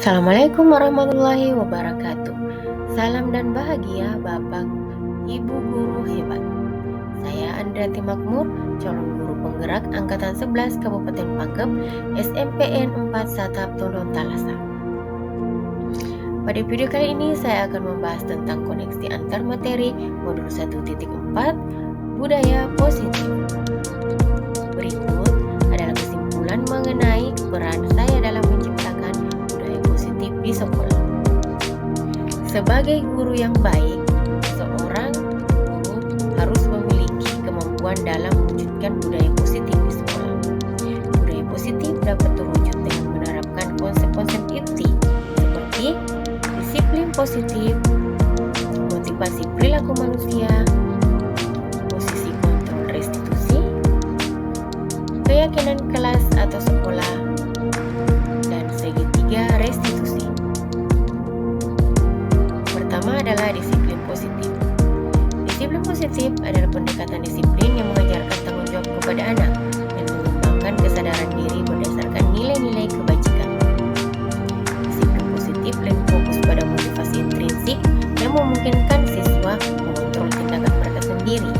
Assalamualaikum warahmatullahi wabarakatuh. Salam dan bahagia Bapak Ibu guru hebat. Saya Andriati Makmur, calon guru penggerak angkatan 11 Kabupaten Pangkep, SMPN 4 Satap Tondo Talasa. Pada video kali ini saya akan membahas tentang koneksi antar materi modul 1.4 budaya positif. Berikut adalah kesimpulan mengenai peran saya dalam menciptakan budaya positif di sekolah. Sebagai guru yang baik, seorang guru harus memiliki kemampuan dalam mewujudkan budaya positif di sekolah. Budaya positif dapat terwujud dengan menerapkan konsep-konsep inti seperti disiplin positif, motivasi perilaku manusia, posisi kontrol restitusi, keyakinan kelas atau sekolah, dan segitiga restitusi. Pertama adalah disiplin positif. Disiplin positif adalah pendekatan disiplin yang mengajarkan tanggung jawab kepada anak dan mengembangkan kesadaran diri berdasarkan nilai-nilai kebajikan. Disiplin positif lebih fokus pada motivasi intrinsik yang memungkinkan siswa mengontrol tindakan mereka sendiri.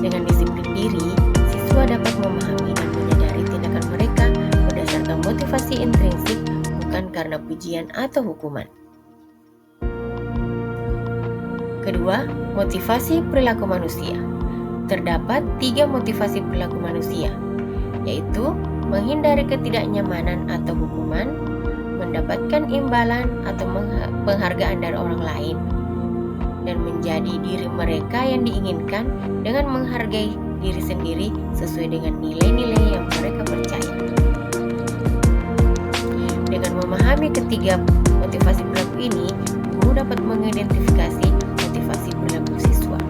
Dengan disiplin diri, siswa dapat memahami dan menyadari tindakan mereka berdasarkan motivasi intrinsik, bukan karena pujian atau hukuman. Kedua, motivasi perilaku manusia. Terdapat 3 motivasi perilaku manusia, yaitu menghindari ketidaknyamanan atau hukuman, mendapatkan imbalan atau penghargaan dari orang lain, dan menjadi diri mereka yang diinginkan dengan menghargai diri sendiri sesuai dengan nilai-nilai yang mereka percaya. Dengan memahami ketiga motivasi perilaku ini, guru dapat mengidentifikasi motivasi perilaku siswa.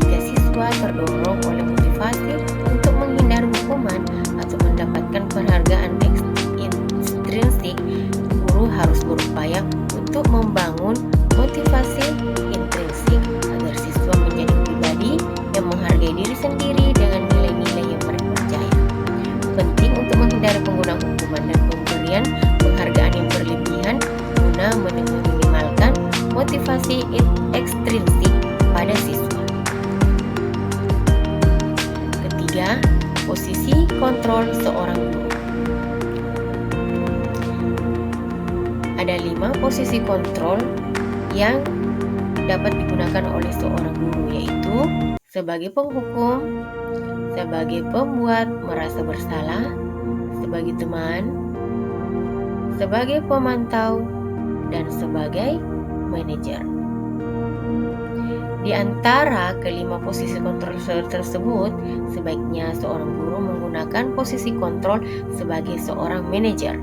Jika siswa terdorong oleh motivasi untuk menghindari hukuman atau mendapatkan penghargaan intrinsik, guru harus berupaya untuk membangun motivasi intrinsik agar siswa menjadi pribadi yang menghargai diri sendiri dengan nilai-nilai yang mereka percaya. Penting untuk menghindari penggunaan hukuman dan pemberian penghargaan yang berlebihan guna meminimalkan motivasi ekstrinsik pada siswa. Ketiga, posisi kontrol seorang guru. Ada 5 posisi kontrol yang dapat digunakan oleh seorang guru, yaitu sebagai penghukum, sebagai pembuat merasa bersalah, sebagai teman, sebagai pemantau, dan sebagai manajer. Di antara kelima posisi kontrol tersebut, sebaiknya seorang guru menggunakan posisi kontrol sebagai seorang manajer.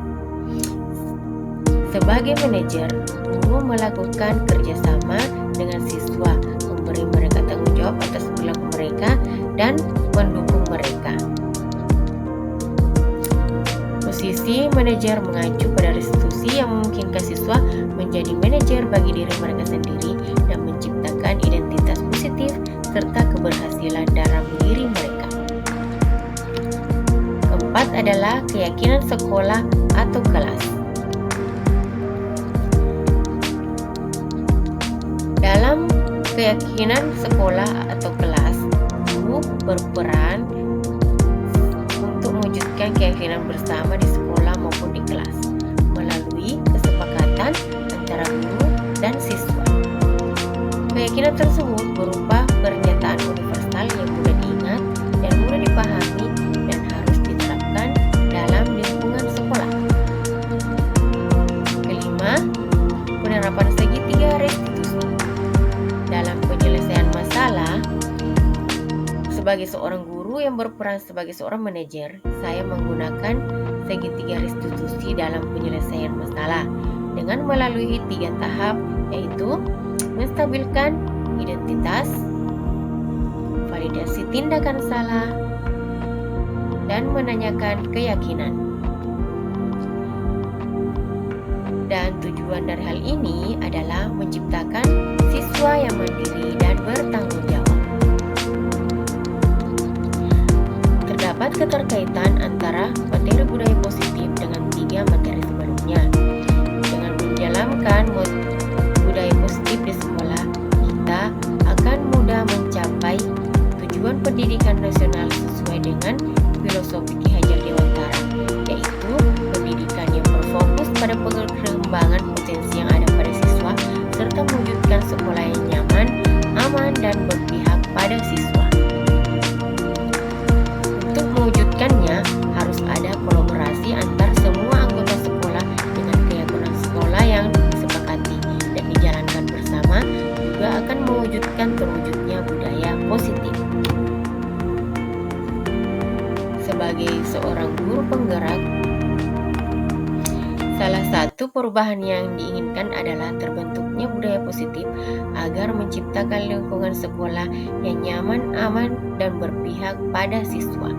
Sebagai manajer, guru melakukan kerjasama dengan siswa, memberi mereka tanggung jawab atas perilaku mereka, dan mendukung mereka. Posisi manajer mengacu pada restitusi yang memungkinkan siswa menjadi manajer bagi diri mereka sendiri dan menciptakan identitas positif serta keberhasilan dalam diri mereka. Keempat adalah keyakinan sekolah atau kelas. Dalam keyakinan sekolah atau kelas, guru berperan untuk mewujudkan keyakinan bersama di sekolah maupun di kelas melalui kesepakatan antara guru dan siswa. Keyakinan tersebut berupa pernyataan universal yang mudah diingat dan mudah dipahami dan harus diterapkan dalam lingkungan sekolah. Kelima, penerapan segitiga restitusi. Dalam penyelesaian masalah, sebagai seorang guru yang berperan sebagai seorang manajer, saya menggunakan segitiga restitusi dalam penyelesaian masalah dengan melalui 3 tahap, yaitu menstabilkan identitas, validasi tindakan salah, dan menanyakan keyakinan. Dan tujuan dari hal ini adalah menciptakan siswa yang mandiri dan bertanggung jawab. Terdapat keterkaitan antara materi budaya positif dengan 3 materi sebelumnya. seluruhnya. Dengan menjalankan budaya positif di sekolah, kita akan mudah mencapai tujuan pendidikan nasional sesuai dengan filosofi Ki Hajar Dewantara, yaitu pendidikan yang berfokus pada pengembangan potensi yang ada pada siswa serta mewujudkan sekolah yang nyaman, aman, dan berpihak pada siswa. Untuk mewujudkannya, harus ada kolaborasi antar semua anggota sekolah dengan keyakinan sekolah yang disepakati dan dijalankan bersama juga akan mewujudkan terwujudnya budaya positif. Sebagai seorang guru penggerak, salah satu perubahan yang diinginkan adalah terbentuknya budaya positif agar menciptakan lingkungan sekolah yang nyaman, aman, dan berpihak pada siswa.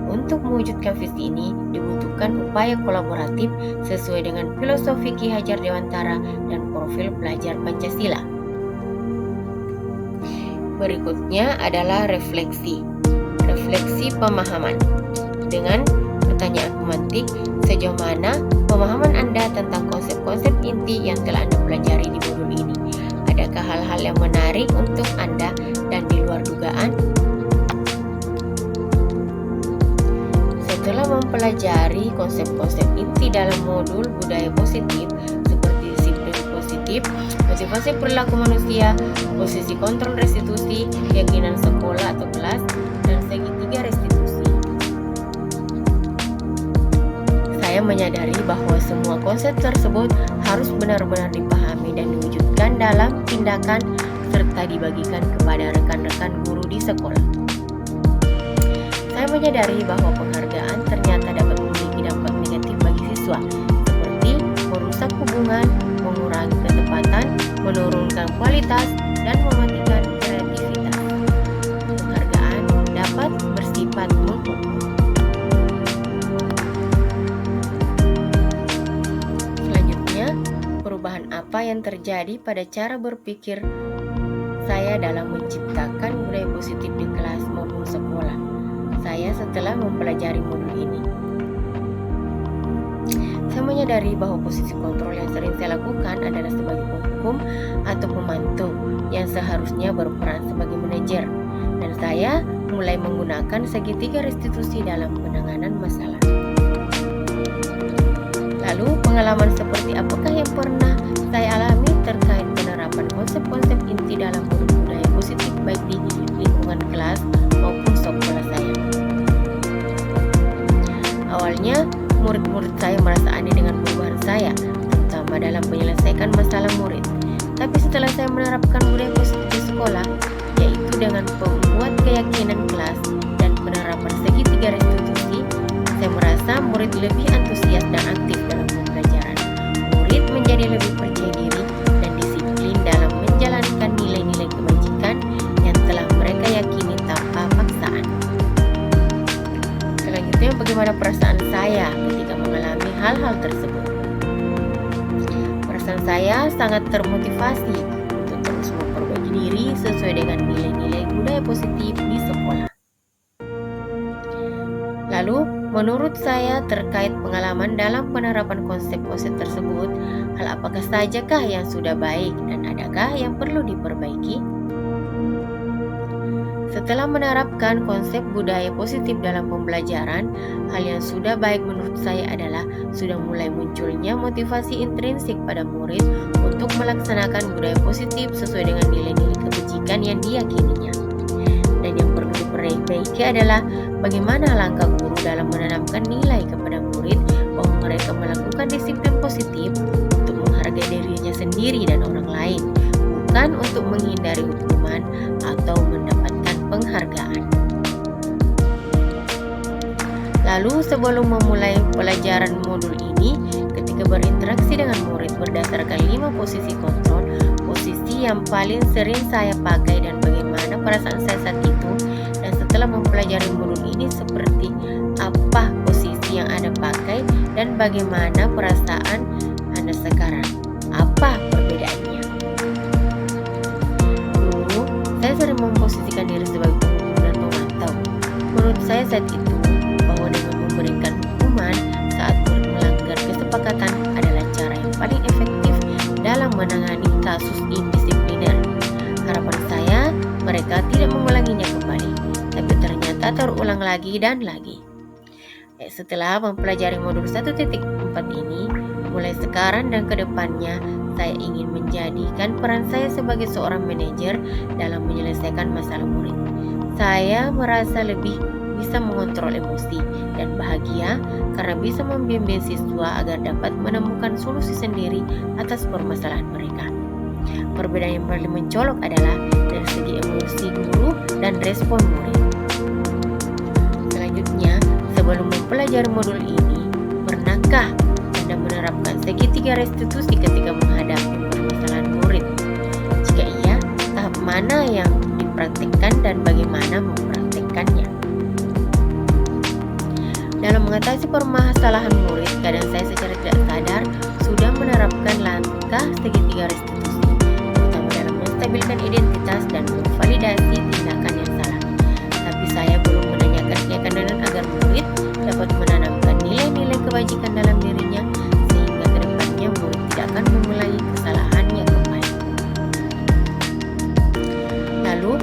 Untuk mewujudkan visi ini dibutuhkan upaya kolaboratif sesuai dengan filosofi Ki Hajar Dewantara dan profil pelajar Pancasila. Berikutnya adalah refleksi pemahaman. Dengan pertanyaan pemantik, sejauh mana pemahaman Anda tentang konsep-konsep inti yang telah Anda pelajari di modul ini? Adakah hal-hal yang menarik untuk Anda dan di luar dugaan? Setelah mempelajari konsep-konsep inti dalam modul budaya positif seperti disiplin positif, motivasi perilaku manusia, posisi kontrol restitusi, keyakinan sekolah atau kelas, dan segitiga restitusi, saya menyadari bahwa semua konsep tersebut harus benar-benar dipahami dan diwujudkan dalam tindakan serta dibagikan kepada rekan-rekan guru di sekolah. Saya menyadari bahwa penghargaan ternyata dapat memiliki dampak negatif bagi siswa, seperti merusak hubungan, mengurangi ketepatan, menurunkan kualitas, dan mematikan kreativitas. Penghargaan dapat bersifat menghukum. Selanjutnya, perubahan apa yang terjadi pada cara berpikir saya dalam menciptakan budaya positif di kelas maupun sekolah saya setelah mempelajari modul ini? Saya menyadari bahwa posisi kontrol yang sering saya lakukan adalah sebagai penghukum atau pemantau yang seharusnya berperan sebagai manajer, dan saya mulai menggunakan segitiga restitusi dalam penanganan masalah. Lalu, pengalaman seperti apakah yang pernah saya alami terkait penerapan konsep-konsep inti dalam modul budaya positif baik di lingkungan kelas maupun sekolah saya? Awalnya, murid-murid saya merasa aneh dengan perubahan saya, terutama dalam menyelesaikan masalah murid. Tapi setelah saya menerapkan budaya positif di sekolah, yaitu dengan membuat keyakinan kelas dan penerapan segitiga restitusi, saya merasa murid lebih antusias dan aktif dalam pembelajaran. Murid menjadi lebih percaya diri dan disiplin dalam menjalankan nilai-nilai kebajikan yang telah mereka yakini tanpa paksaan. Selanjutnya, bagaimana perasaan saya ketika mengalami hal-hal tersebut? Perasaan saya sangat termotivasi untuk terus memperbaiki diri sesuai dengan nilai-nilai budaya positif di sekolah. Lalu, menurut saya terkait pengalaman dalam penerapan konsep-konsep tersebut, hal apakah sajakah yang sudah baik dan adakah yang perlu diperbaiki? Setelah menerapkan konsep budaya positif dalam pembelajaran, hal yang sudah baik menurut saya adalah sudah mulai munculnya motivasi intrinsik pada murid untuk melaksanakan budaya positif sesuai dengan nilai-nilai kebajikan yang diyakininya. Dan yang perlu diperbaiki adalah bagaimana langkah guru dalam menanamkan nilai kepada murid bahwa mereka melakukan disiplin positif untuk menghargai dirinya sendiri dan orang lain, bukan untuk menghindari hukuman atau mendapatkan penghargaan. Lalu, sebelum memulai pelajaran modul ini, ketika berinteraksi dengan murid berdasarkan 5 posisi kontrol, posisi yang paling sering saya pakai dan bagaimana perasaan saya saat itu, dan setelah mempelajari modul ini seperti apa posisi yang Anda pakai dan bagaimana perasaan Anda sekarang, apa perbedaannya? Dulu, saya sering memposisikan diri sebagai penghukum dan pemantau. Menurut saya saat itu, bahwa dengan memberikan hukuman saat murid melanggar kesepakatan adalah menangani kasus indisipliner. Harapan saya mereka tidak mengulanginya kembali, tapi ternyata terulang lagi dan lagi. Setelah mempelajari modul 1.4 ini, mulai sekarang dan ke depannya, saya ingin menjadikan peran saya sebagai seorang manajer dalam menyelesaikan masalah murid. Saya merasa lebih bisa mengontrol emosi dan bahagia karena bisa membimbing siswa agar dapat menemukan solusi sendiri atas permasalahan mereka. Perbedaan yang paling mencolok adalah dari segi emosi guru dan respon murid. Selanjutnya, sebelum mempelajari modul ini, pernahkah Anda menerapkan segitiga restitusi ketika menghadapi permasalahan murid? Jika iya, tahap mana yang dipraktikkan dan bagaimana mempraktikkannya? Dalam mengatasi permasalahan murid, kadang saya secara tidak sadar sudah menerapkan langkah segitiga restitusi, terutama dalam menstabilkan identitas dan memvalidasi tindakan yang salah. Tapi saya belum menanyakan keyakinan agar murid dapat menanamkan nilai-nilai kebajikan dalam dirinya, sehingga kedepannya murid tidak akan mengulangi kesalahannya kembali. Lalu,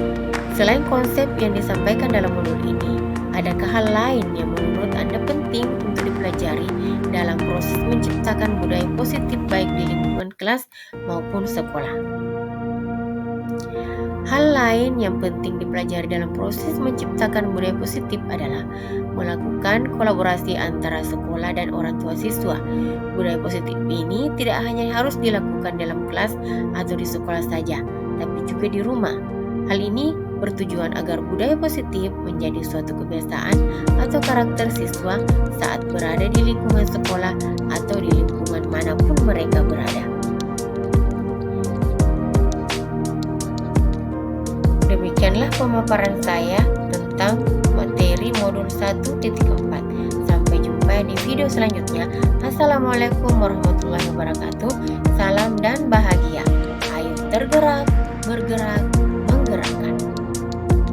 selain konsep yang disampaikan dalam modul ini, adakah hal lain yang menurut Anda penting untuk dipelajari dalam proses menciptakan budaya positif baik di lingkungan kelas maupun sekolah? Hal lain yang penting dipelajari dalam proses menciptakan budaya positif adalah melakukan kolaborasi antara sekolah dan orang tua siswa. Budaya positif ini tidak hanya harus dilakukan dalam kelas atau di sekolah saja, tapi juga di rumah. Hal ini bertujuan agar budaya positif menjadi suatu kebiasaan atau karakter siswa saat berada di lingkungan sekolah atau di lingkungan manapun mereka berada. Demikianlah pemaparan saya tentang materi modul 1.4. Sampai jumpa di video selanjutnya. Assalamualaikum warahmatullahi wabarakatuh. Salam dan bahagia. Ayo tergerak, bergerak,